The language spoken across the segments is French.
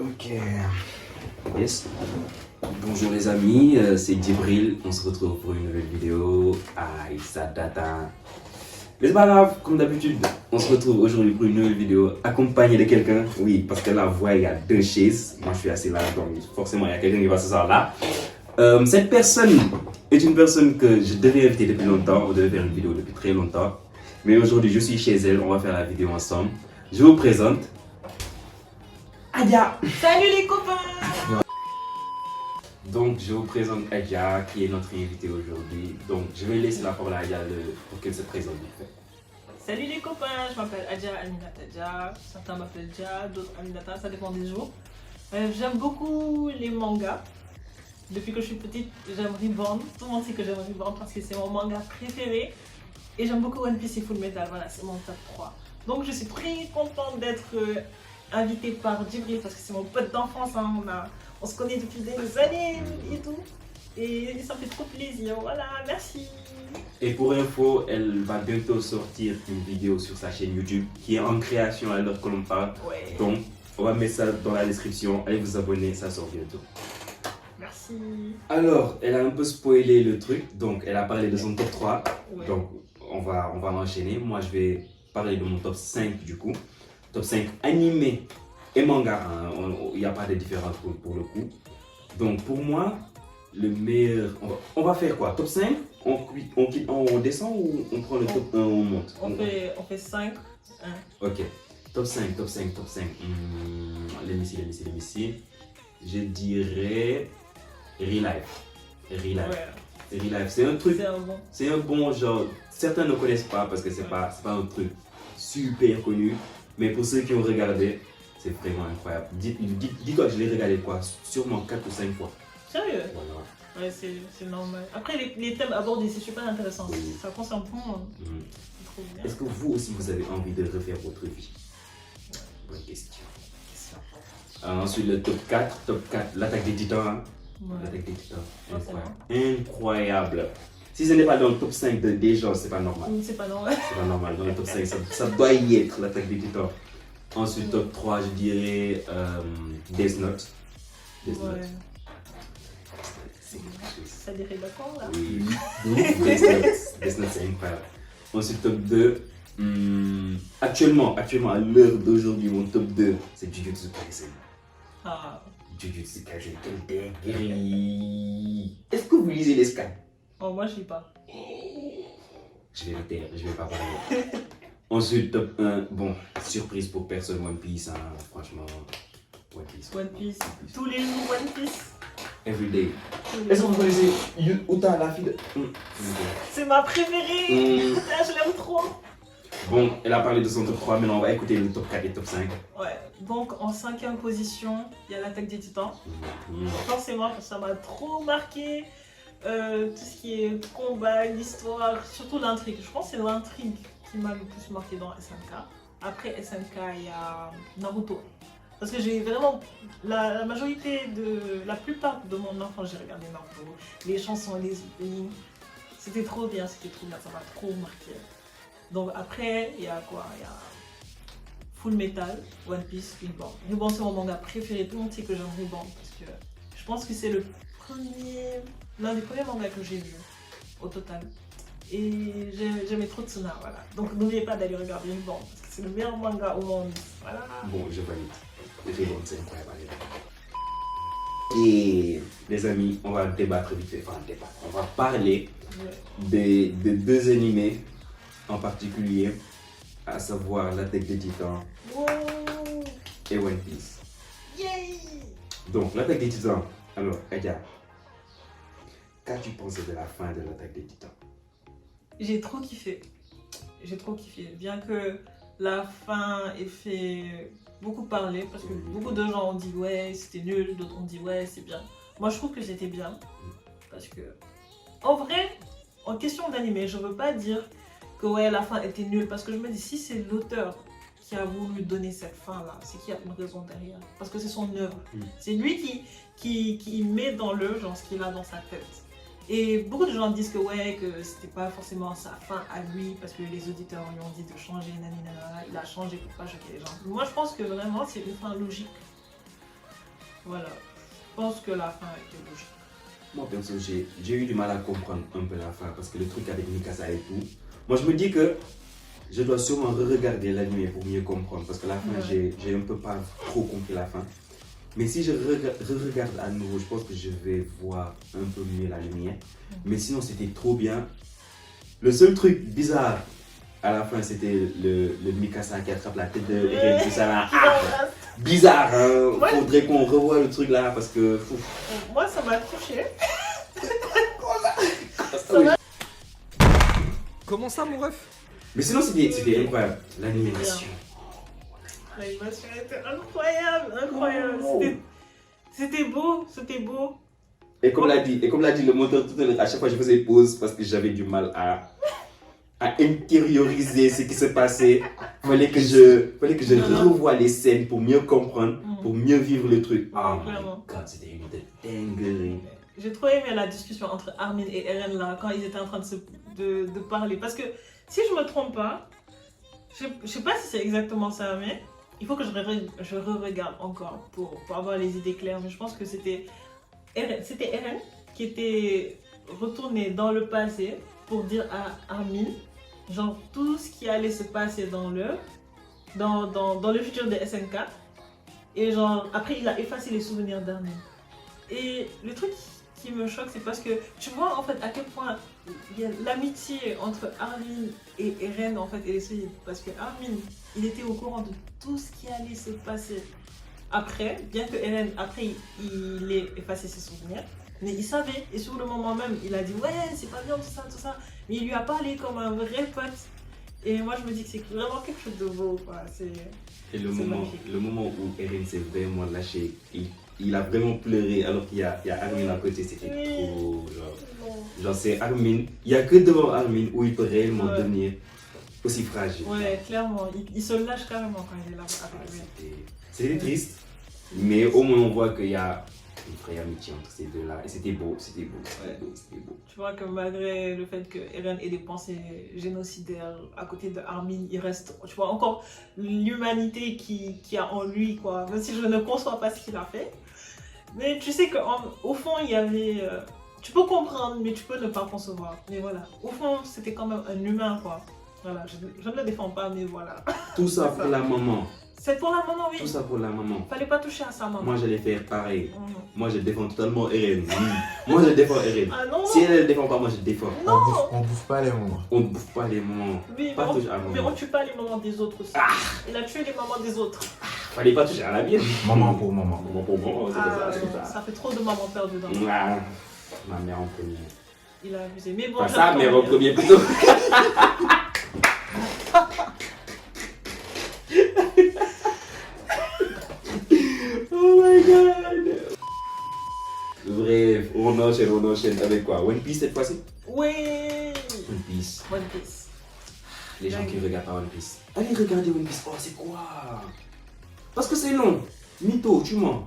Ok. Yes. Bonjour les amis, c'est Djibril. On se retrouve pour une nouvelle vidéo. Aïe, ça date. Hein. Mais c'est pas grave, comme d'habitude, on se retrouve aujourd'hui pour une nouvelle vidéo accompagné de quelqu'un. Oui, parce que la voix, il y a deux chaises. Moi, je suis assis là, donc forcément, il y a quelqu'un qui va s'asseoir là. Cette personne est une personne que je devais inviter depuis longtemps. On devait faire une vidéo depuis très longtemps. Mais aujourd'hui, je suis chez elle. On va faire la vidéo ensemble. Je vous présente Adia. Salut les copains! Donc, je vous présente Adia, qui est notre invitée aujourd'hui. Donc, je vais laisser la parole à Adia pour qu'elle se présente vite fait. Salut les copains, je m'appelle Adia Aminata Dia. Certains m'appellent Dia, d'autres Aminata, ça dépend des jours. J'aime beaucoup les mangas. Depuis que je suis petite, j'aime Reborn. Tout le monde sait que j'aime Reborn parce que c'est mon manga préféré. Et j'aime beaucoup One Piece et Full Metal, voilà, c'est mon top 3. Donc je suis très contente d'être invitée par Djibril parce que c'est mon pote d'enfance. Hein. On se connaît depuis des années et tout. Et ça me fait trop plaisir, voilà, merci. Et pour info, elle va bientôt sortir une vidéo sur sa chaîne YouTube qui est en création à l'heure que l'on parle. Ouais. Donc, on va mettre ça dans la description. Allez vous abonner, ça sort bientôt. Merci. Alors, elle a un peu spoilé le truc. Donc, elle a parlé de son top 3. Ouais. Donc, on va enchaîner. Moi, je vais parler de mon top 5 du coup. Top 5 animé et manga. Hein. Il n'y a pas de différence pour le coup. Donc, pour moi, le meilleur. On va faire quoi? Top 5? On descend ou on prend le top 1, on monte? On fait 5. Ok. Top 5. Let me see. Je dirais Relife. Ouais. C'est un truc. C'est un bon. C'est un bon genre. Certains ne connaissent pas parce que c'est pas un truc super connu. Mais pour ceux qui ont regardé, c'est vraiment incroyable. Dis-toi que je l'ai regardé quoi? Sûrement 4 ou 5 fois. Sérieux? Voilà. Ouais, c'est normal. Après, les thèmes abordés, c'est super intéressant. Oui. Ça concerne tout le monde. Mhm. C'est trop bien. Est-ce que vous aussi vous avez envie de refaire votre vie? Bonne question. Ensuite le top 4, l'attaque des titans. Hein? Ouais. L'attaque des titans. Forcément. Incroyable. Si ce n'est pas dans le top 5 des gens, c'est pas normal. C'est pas normal. C'est pas normal. Dans le top 5, ça doit y être, l'attaque des titans. Ensuite, top 3, je dirais Death Note. Death Note. Ouais. C'est quelque chose. Ça dirait d'accord là? Oui. Death Note, c'est incroyable. Ensuite, top 2. Actuellement, à l'heure d'aujourd'hui, mon top 2, c'est Jujutsu Kaisen. Ah. Jujutsu Kaisen, quelle dinguerie! Est-ce que vous lisez les scans? Oh, moi, je lis pas. Je vais me taire, je vais pas parler. Ensuite, top 1, bon, surprise pour personne, One Piece, hein, franchement, One Piece. One Piece. Tous les jours, One Piece. Everyday. Tous les Est-ce que jours. vous connaissez Uta, la fille de... C'est ma préférée. Ah, je l'aime trop. Bon, elle a parlé de son top 3, maintenant on va écouter le top 4 et top 5. Ouais. Donc, en 5e position, il y a l'attaque des titans. Forcément, ça m'a trop marqué. Tout ce qui est combat, l'histoire, surtout l'intrigue. Je pense que c'est l'intrigue qui m'a le plus marqué dans SNK. Après SNK, il y a Naruto. Parce que j'ai vraiment. La majorité de. La plupart de mon enfance, j'ai regardé Naruto. Les chansons, les openings. C'était trop bien, ça m'a trop marqué. Donc après, il y a quoi? Il y a Full Metal, One Piece, Reborn. Reborn, c'est mon manga préféré. Tout le monde sait que j'aime Reborn parce que je pense que c'est l'un des premiers mangas que j'ai vu au total. Et j'aimais trop Tsuna, voilà. Donc n'oubliez pas d'aller regarder Reborn parce que c'est le meilleur manga au monde. Voilà. Bon, je valide. Reborn, c'est incroyable. Et les amis, on va débattre vite fait. Enfin, on va parler Ouais. de deux animés en particulier, à savoir l'attaque des titans Wow. et One Piece. Yay. Donc, l'attaque des titans. Alors, Adia, qu'as-tu pensé de la fin de l'attaque des titans? J'ai trop kiffé. Bien que la fin ait fait beaucoup parler, parce que beaucoup de gens ont dit ouais c'était nul, d'autres ont dit ouais c'est bien. Moi je trouve que c'était bien. Parce que, en vrai, en question d'animé, je veux pas dire que ouais la fin était nulle. Parce que je me dis si c'est l'auteur qui a voulu donner cette fin là, c'est qu'il y a une raison derrière. Parce que c'est son œuvre. C'est lui qui met dans le genre ce qu'il a dans sa tête. Et beaucoup de gens disent que ouais, que c'était pas forcément sa fin à lui parce que les auditeurs lui ont dit de changer, nanana, il a changé pour pas choquer les gens. Moi je pense que vraiment c'est une fin logique. voilà. Je pense que la fin était logique. Moi, perso, j'ai eu du mal à comprendre un peu la fin parce que le truc avec Mikasa et tout. Moi, je me dis que je dois sûrement re-regarder l'anime pour mieux comprendre parce que la fin, j'ai un peu pas trop compris la fin. Mais si je re-regarde à nouveau, je pense que je vais voir un peu mieux la lumière. Mais sinon, c'était trop bien. Le seul truc bizarre à la fin, c'était le Mikasa qui attrape la tête de Eren, tout ça là. Ah, bizarre, hein. Ouais. Faudrait qu'on revoie le truc là parce que. Moi, ça m'a touché. Comment ça, mon ref? Mais sinon, c'était incroyable. L'animation. L'animation était incroyable, incroyable. C'était beau, c'était beau. Et comme l'a dit le moteur tout à l'heure, à chaque fois je faisais pause parce que j'avais du mal à intérioriser ce qui se passait. Fallait que je revoie les scènes pour mieux comprendre, pour mieux vivre le truc. Oh my god, c'était une dinguerie. J'ai trop aimé la discussion entre Armin et Eren là, quand ils étaient en train de parler. Parce que si je me trompe pas, je sais pas si c'est exactement ça, mais il faut que je re-regarde encore pour avoir les idées claires. Mais je pense que c'était Eren qui était retourné dans le passé pour dire à Armin, genre tout ce qui allait se passer dans le futur de SNK. Et genre, après il a effacé les souvenirs d'Armin. Et le truc qui me choque, c'est parce que tu vois en fait à quel point il y a l'amitié entre Armin et Eren en fait elle est solide. Parce que Armin, il était au courant de tout ce qui allait se passer après, bien que Eren après il ait effacé ses souvenirs, mais il savait et sur le moment même il a dit ouais c'est pas bien tout ça, mais il lui a parlé comme un vrai pote. Et moi je me dis que c'est vraiment quelque chose de beau quoi. Et le moment où Eren s'est vraiment lâché, il a vraiment pleuré alors qu'il y a Armin à côté, c'était trop genre c'est Armin, il n'y a que devant Armin où il peut réellement devenir aussi fragile. Ouais, clairement, il se lâche carrément quand il est là avec lui. C'était triste, mais au moins on voit qu'il y a une vraie amitié entre ces deux-là et c'était beau. Tu vois que malgré le fait que Eren ait des pensées génocidaires à côté de Armin, il reste, tu vois, encore l'humanité qui a en lui, quoi. Même si je ne conçois pas ce qu'il a fait. Mais tu sais qu'au fond, il y avait... tu peux comprendre, mais tu peux ne pas concevoir. Mais voilà, au fond, c'était quand même un humain, quoi. Voilà, je ne le défends pas, mais voilà. Tout ça pour la maman. C'est pour la maman, oui. Tout ça pour la maman. Fallait pas toucher à sa maman. Moi, j'allais faire pareil. Moi, je défends totalement Eren. Moi, je défends Eren. Ah non. Si elle ne défend pas, moi, je défends. Non. On bouffe pas les moments. On ne bouffe pas les moments. Oui, pas toucher à mais on tue pas les mamans des autres aussi. Il a tué les mamans des autres. Fallait pas toucher à la mienne. Maman pour maman. Maman pour maman, c'est comme ça. Ça fait trop de mamans perdues dans le Ah, ma mère en premier. Il a abusé. Mais bon, Pas ça, mère en premier plutôt. Oh my god. Bref, on enchaîne avec quoi? One Piece cette fois-ci? Oui. One Piece. One Piece. Les gens qui regardent pas One Piece. Allez regarder One Piece. Oh, c'est quoi? Parce que c'est long. Mytho, tu mens.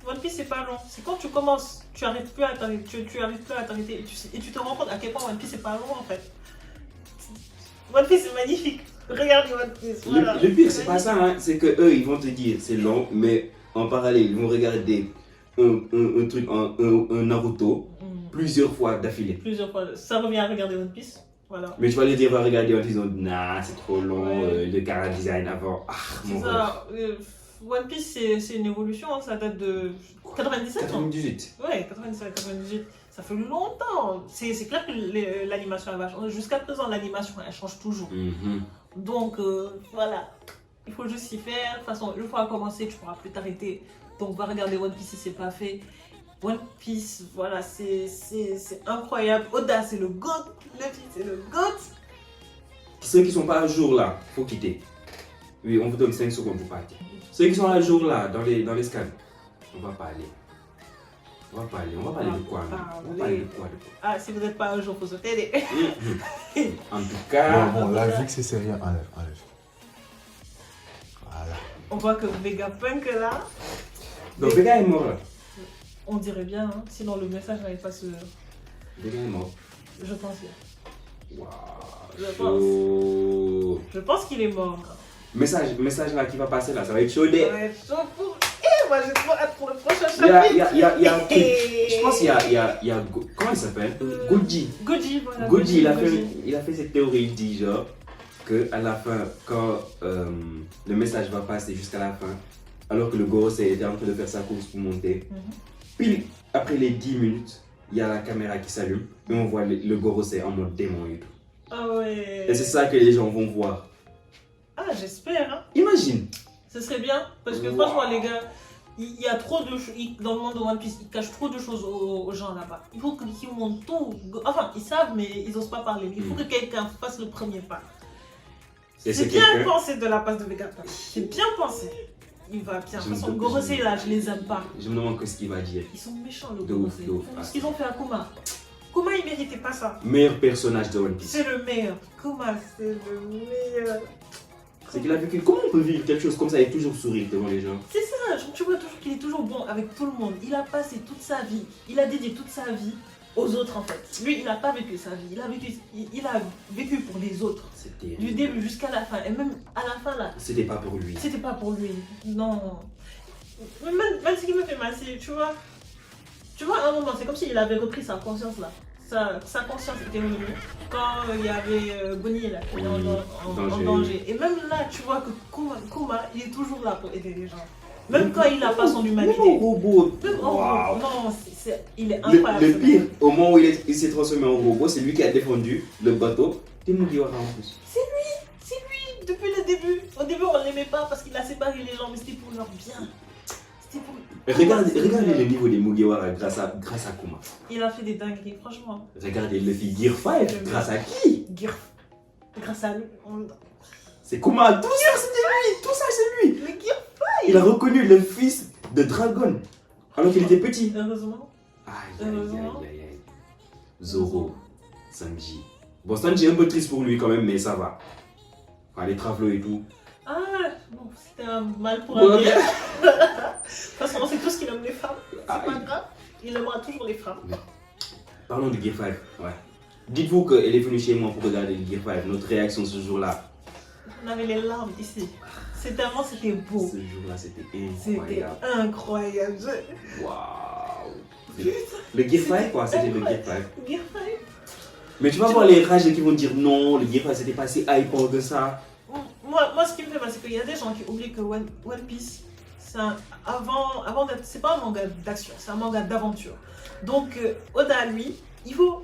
One Piece c'est pas long. C'est quand tu commences, tu arrives plus à t'arrêter, tu arrives plus à t'arrêter et tu te rends compte à quel point One Piece c'est pas long en fait. One Piece c'est magnifique. Regardez One Piece. Voilà. Le pire c'est pas ça, hein. C'est que eux ils vont te dire c'est long, mais en parallèle ils vont regarder un truc, un Naruto plusieurs fois d'affilée. Plusieurs fois. Ça revient à regarder One Piece. Voilà. Mais tu vas les dire, va regarder One Piece, ils vont dire, nah, c'est trop long, le cara design avant. Ah, mon C'est ça. One Piece c'est une évolution, hein. Ça date de 97. 98. Ouais, 97, 98. Ça fait longtemps. C'est clair que l'animation elle va changer. Jusqu'à présent, l'animation elle change toujours. Donc voilà, il faut juste s'y faire. De toute façon, une fois commencé, tu pourras plus t'arrêter. Donc va regarder One Piece si c'est pas fait. One Piece, voilà, c'est incroyable. Oda, c'est le GOAT. Luffy, c'est le GOAT. Ceux qui sont pas à jour là, faut quitter. Oui, on vous donne 5 secondes pour partir. Ceux qui sont à jour là, dans les scans, on va pas aller. On va parler de quoi? On va parler de quoi? Ah, si vous n'êtes pas un jour, faut se t'aider. En tout cas. Bon, là, vu que c'est sérieux, enlève. Voilà. On voit que Vegapunk là. Donc Vega est mort là. On dirait bien, hein, sinon le message n'allait pas se. Vega est mort. Je pense bien. Waouh. Je pense qu'il est mort. Message là qui va passer là, ça va être chaud. Ça va être chaud pour. Et moi j'ai trop hâte pour le prochain Il y a, chapitre. un truc. Je pense qu'il y a comment il s'appelle Goji. Goji, voilà. Goji, il a fait cette théorie, il dit genre que à la fin, quand le message va passer jusqu'à la fin, alors que le Gorosei était en train de faire sa course pour monter, puis après les 10 minutes, il y a la caméra qui s'allume et on voit le Gorosei en mode démon et tout. Ah ouais. Et c'est ça que les gens vont voir. Ah, j'espère, hein. Imagine. Ce serait bien, parce que Wow. franchement, les gars, il y a trop de choses. Dans le monde de One Piece, ils cachent trop de choses aux gens là-bas. Il faut qu'ils montrent tout. Enfin, ils savent, mais ils n'osent pas parler. Il faut que quelqu'un fasse le premier pas. Et C'est c'est bien quelqu'un- pensé de la part de Vegapunk. C'est bien pensé. Il va bien. De toute façon, Gorosei là, je les aime pas. Je me demande ce qu'il va dire. Ils sont méchants, le De ouf, Gorosei. de ouf. Ce qu'ils ont fait à Kuma. Kuma, il méritait pas ça. Meilleur personnage de One Piece. C'est le meilleur. Kuma, c'est le meilleur. C'est qu'il a vécu. Comment on peut vivre quelque chose comme ça et toujours sourire devant les gens? C'est ça, genre, tu vois toujours qu'il est toujours bon avec tout le monde. Il a passé toute sa vie, il a dédié toute sa vie aux autres en fait. Lui, il n'a pas vécu sa vie, il a vécu pour les autres. C'était. Du début jusqu'à la fin. Et même à la fin là, C'était pas pour lui. c'était pas pour lui. Non. Même ce qui me fait mal, c'est, tu vois, à un moment, c'est comme s'il avait repris sa conscience là. Sa conscience était revenue quand il y avait Bonnie là, qui était en danger. Et même là, tu vois que Kuma, il est toujours là pour aider les gens. Même quand il n'a pas son humanité. Même au robot. Même en Waouh. non, il est incroyable. Le ce pire, mec. au moment où il s'est transformé en robot, c'est lui qui a défendu le bateau. T'es Mugiwara en plus. C'est lui, depuis le début. Au début, on ne l'aimait pas parce qu'il a séparé les gens, mais c'était pour leur bien. C'était pour. Regardez le niveau des Mugiwara grâce à Kuma. Il a fait des dingueries, franchement. Regardez le film Gear 5 grâce à qui? Girf. Grâce à lui. C'est Kuma. Tout ça c'était lui. Tout ça c'est lui. Le Girf. Il a reconnu le fils de Dragon alors qu'il était petit. Heureusement. Aïe aïe aïe aïe. Zoro, Sanji. Bon, Sanji est un peu triste pour lui quand même, mais ça va. Enfin, les travaux et tout. Ah, bon, c'était un mal pour Ouais. un bien. Parce qu'on sait tous qu'il aime les femmes. C'est Aïe. pas grave. Il aimera toujours les femmes. Parlons de Gear 5, ouais. Dites-vous qu'elle est venue chez moi pour regarder le Gear 5. Notre réaction ce jour-là. On avait les larmes ici. C'était beau. Ce jour-là, c'était C'était incroyable. incroyable. Waouh. Le Gear 5, quoi, c'était le Gear 5. Gear 5. Mais tu vas voir les rages qui vont dire non, le Gear 5 c'était pas si hype de ça. Moi, ce qui me fait mal, c'est qu'il y a des gens qui oublient que One Piece, avant d'être, c'est pas un manga d'action, c'est un manga d'aventure. Donc, Oda, lui, il faut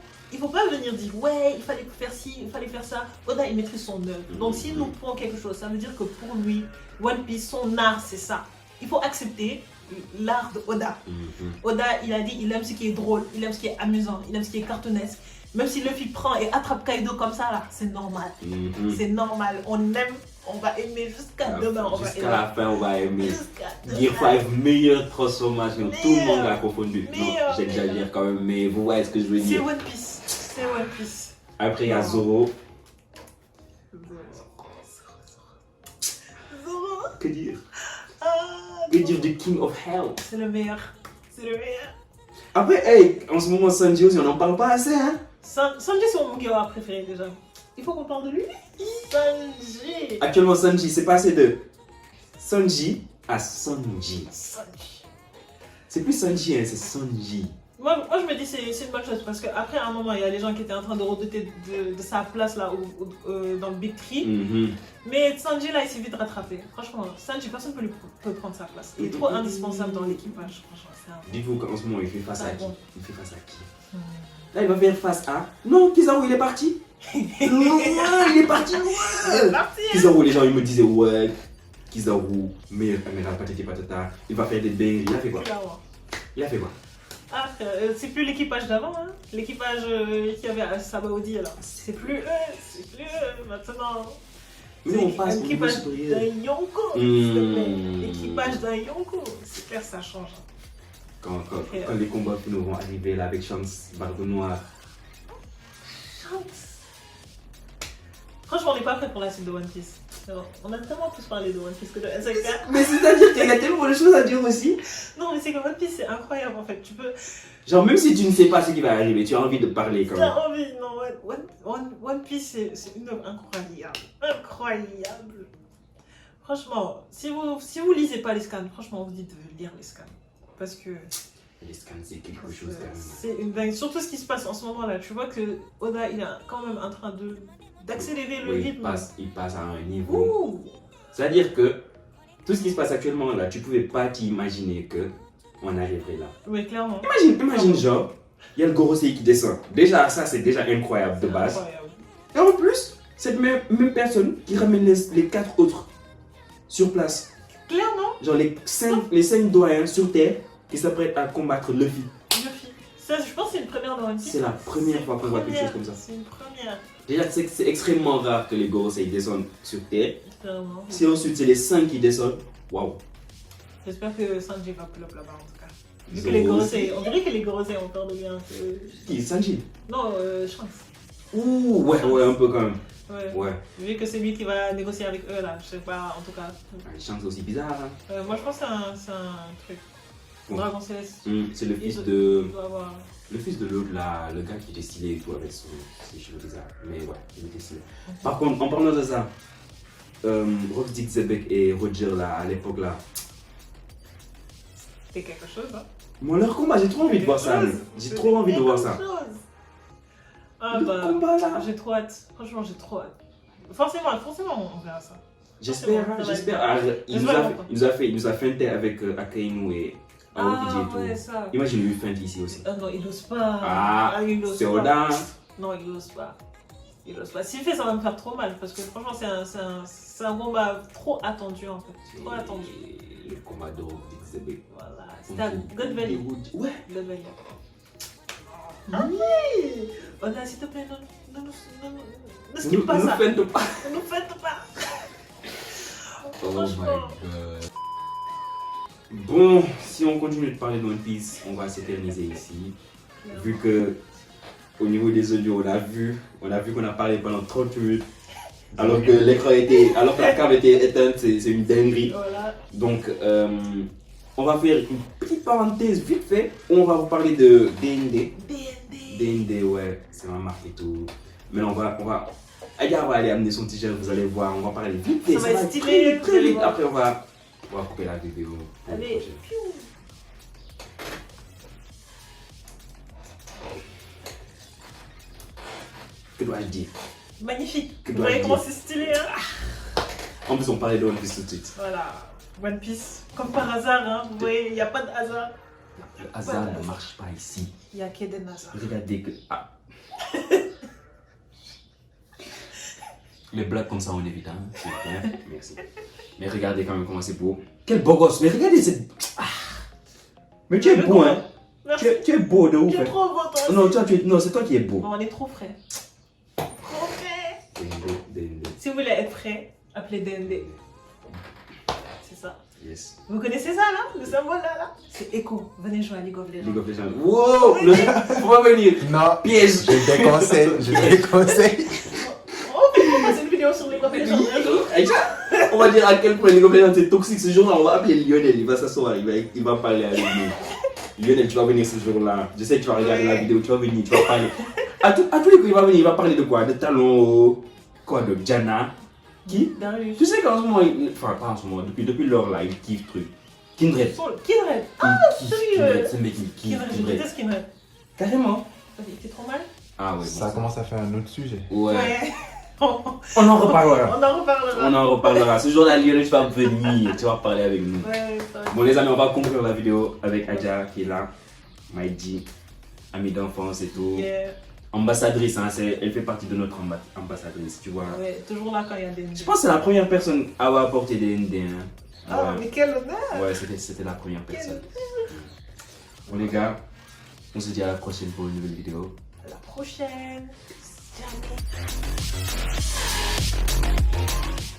pas venir dire ouais, il fallait faire ci, il fallait faire ça. Oda, il maîtrise son œuvre. Donc, s'il nous prend quelque chose, ça veut dire que pour lui, One Piece, son art, c'est ça. Il faut accepter l'art de Oda. Oda, il a dit, il aime ce qui est drôle, il aime ce qui est amusant, il aime ce qui est cartoonesque. Même si Luffy prend et attrape Kaido comme ça, là, c'est normal. C'est normal. On aime, on va aimer jusqu'à demain. On va Jusqu'à aimer. la fin, on va aimer. Jusqu'à Gear demain. 5, meilleure transformation, tout le Meilleur. monde l'a confondu. Non, Meilleur. j'exagère quand même, mais vous voyez ce que je veux C'est dire. One Piece. C'est One Piece. Après, il y a Zoro. Zoro. Que dire? Ah, Que dire du King of Hell? c'est le meilleur. C'est le meilleur. Après, hey, en ce moment, Sanji aussi, on n'en parle pas assez, hein? Sanji, c'est mon Mugiwara préféré déjà. Il faut qu'on parle de lui. Sanji. Actuellement, Sanji, c'est passé de Sanji à Sanji. Sanji. C'est plus Sanji, hein, c'est Sanji. Moi, je me dis c'est une bonne chose parce qu'après à un moment il y a les gens qui étaient en train de redouter de sa place là dans le Big Tree. Mais Sanji là il s'est vite rattrapé. Franchement, Sanji personne peut prendre sa place. Il est trop indispensable dans l'équipage. Franchement, c'est un... Dites-vous qu'en ce moment il fait face à Ah qui? bon. Il fait face à qui? Là il va faire face à... Non, Kizaru il est parti. Loin, il est parti loin. C'est parti, hein. Kizaru, les gens ils me disaient ouais, Kizaru, meilleur caméra, patati patata. Il va faire des dingueries. Il a fait quoi? Il a fait quoi? Ah, c'est plus l'équipage d'avant, hein. L'équipage qu'il y avait à Sabaody alors. C'est plus eux maintenant. Mais on passe au niveau l'équipage supérieur. d'un Yonko. s'il te plaît. L'équipage d'un Yonko. C'est clair, ça change. Quand les combats finaux vont arriver là avec Shanks, Barbe Noire. Franchement, on n'est pas prêt pour la suite de One Piece. Alors, on a tellement plus parlé de One Piece que de SNK. Mais c'est-à-dire qu'il y a tellement de choses à dire aussi. Non, mais c'est que One Piece, c'est incroyable en fait. Tu peux. Genre, même si tu ne sais pas ce qui va arriver, tu as envie de parler quand même. T'as envie, non, One Piece, c'est une œuvre incroyable. Incroyable. Franchement, si vous lisez pas les scans, franchement, vous dites de lire les scans. Parce que Les scans, c'est quelque chose quand même. c'est une dingue. Surtout ce qui se passe en ce moment-là. Tu vois que Oda, il est quand même en train d'accélérer le Oui, rythme. il passe à un niveau. Ouh. C'est-à-dire que tout ce qui se passe actuellement là, tu pouvais pas t'imaginer que on arriverait là. Oui, clairement. Imagine genre, il y a le Gorosei qui descend. Déjà, ça c'est déjà incroyable de base. Incroyable. Et en plus, cette même personne qui ramène les 4 autres sur place. Clairement, Genre les 5 doyens sur Terre qui s'apprêtent à combattre Luffy. Luffy. Ça, je pense que c'est une première dans One Piece. C'est la première fois qu'on voit quelque chose comme ça. C'est une première. Déjà, c'est extrêmement rare que les Gorosei descendent sur Terre. Clairement. Si ensuite c'est les 5 qui descendent, waouh. J'espère que Sanji va pull up là-bas en tout cas. Vu que Zoro les Gorosei, on dirait que les Gorosei ont peur de lui un peu. Qui Sanji? Non, Shanks. Ouh, ouais, un peu quand même. Ouais. Ouais. Vu que c'est lui qui va négocier avec eux là, je sais pas, en tout cas. Un chance aussi bizarre. Hein. Moi je pense que c'est un truc. Bon. Dragon Céleste. C'est le fils Il de. doit avoir. Le fils de l'autre là, le gars qui était stylé et tout avec ses cheveux bizarres. Mais ouais, il était stylé. Par contre, en parlant de ça, Rox Dick Zebek et Roger là, à l'époque là. C'était quelque chose, hein. Moi, leur combat, j'ai trop envie de voir ça. mec. J'ai trop envie de voir ça. Ah Le bah, combat là. j'ai trop hâte. Franchement, j'ai trop hâte. Forcément, on verra ça. J'espère, bon, hein, ça va j'espère. être Ah, Mais vraiment pas. il nous a feinté avec Akainu et Aokiji et tout. ouais, ça. Imagine lui feinte ici aussi. Ah non, il ose pas. Ah, il ose c'est pas. Oda. Hein. Non, il ose pas. Il ose pas. S'il fait, ça va me faire trop mal parce que franchement, c'est un combat trop attendu en fait. Trop attendu. Et le combat de Rox Dick Zebek. Voilà. C'était à God Valley. Ouais. God Valley. Ah oui! Oda, s'il te plaît, ne skip pas ça. Ne faites pas. Ne nous faites pas. Oh my Franchement. god. Bon, si on continue de parler de One Piece, on va s'éterniser ici. Vu que au niveau des audios, on a vu qu'on a parlé pendant 30 minutes. Alors que alors que la cave était éteinte, c'est une dinguerie. Voilà. Donc, on va faire une petite parenthèse vite fait. On va vous parler de DND. DND, ouais, c'est ma marque et tout. Mais on va. Aya va aller amener son t-shirt, vous allez voir, on va parler vite fait. Ça va être être stylé, très vite. vous allez Après, on va couper la vidéo. pour le Allez, prochain. piou. Que dois-je dire? Magnifique. Que Vous dois-je voyez comment dire c'est stylé, hein? En plus, on parlait de One Piece tout de suite. Voilà. One Piece. Comme par hasard, hein. Vous voyez, il n'y a pas de hasard. Le hasard ne marche pas ici. Il n'y a qu'Eden Hazard. Regardez que. Ah. Les blagues comme ça, on évite, hein. S'il vous plaît. Merci. Mais regardez quand même comment c'est beau. Quel beau gosse. Mais regardez cette. Ah. Mais tu es beau, hein. Merci. Tu es beau de ouf. Tu es hein. trop beau, toi. Non, non, c'est toi qui es beau. Non, on est trop frais. Trop frais. DND. Si vous voulez être frais, appelez DND. C'est ça. Yes. Vous connaissez ça, là? Le symbole, là? C'est Echo. Venez jouer à League of Legends. League of Legends. Wow! On va venir. Non, Piège. je déconseille, je déconseille. Oh, on va passer une vidéo sur League of Legends. On va dire à quel point League of Legends c'est toxique ce jour-là. On va appeler Lionel, il va s'asseoir, il va parler avec nous. Lionel, tu vas venir ce jour-là. Je sais que tu vas regarder la vidéo, tu vas venir, tu vas parler. À tous les coups, il va venir, il va parler de quoi? De talons, quoi, de Jana. Qui? Darius. Tu sais qu'en ce moment, enfin pas en ce moment, depuis lors là, il kiffe truc. Kindred. Kindred. Kindred, ce mec il kiffe Kindred, je Kindred. déteste Kindred. Carrément. Il fait trop mal. Ah ouais. Ça commence à faire un autre sujet. Ouais. On On en reparlera. en reparlera. On en reparlera. Ce jour-là, Lionel, tu vas venir, tu vas parler avec nous. Ouais, ça va. Bon les amis, on va conclure la vidéo avec Adja qui est là, Maïdi, amie d'enfance et tout. Yeah. Ambassadrice, hein, elle fait partie de notre ambassadrice, tu vois. Ouais, toujours là quand il y a des. Je pense que c'est la première personne à avoir apporté des ND. Hein. Ah, Ouais, mais quel honneur! ouais c'était la première personne. Bon les gars, on se dit à la prochaine pour une nouvelle vidéo. À la prochaine! Ciao.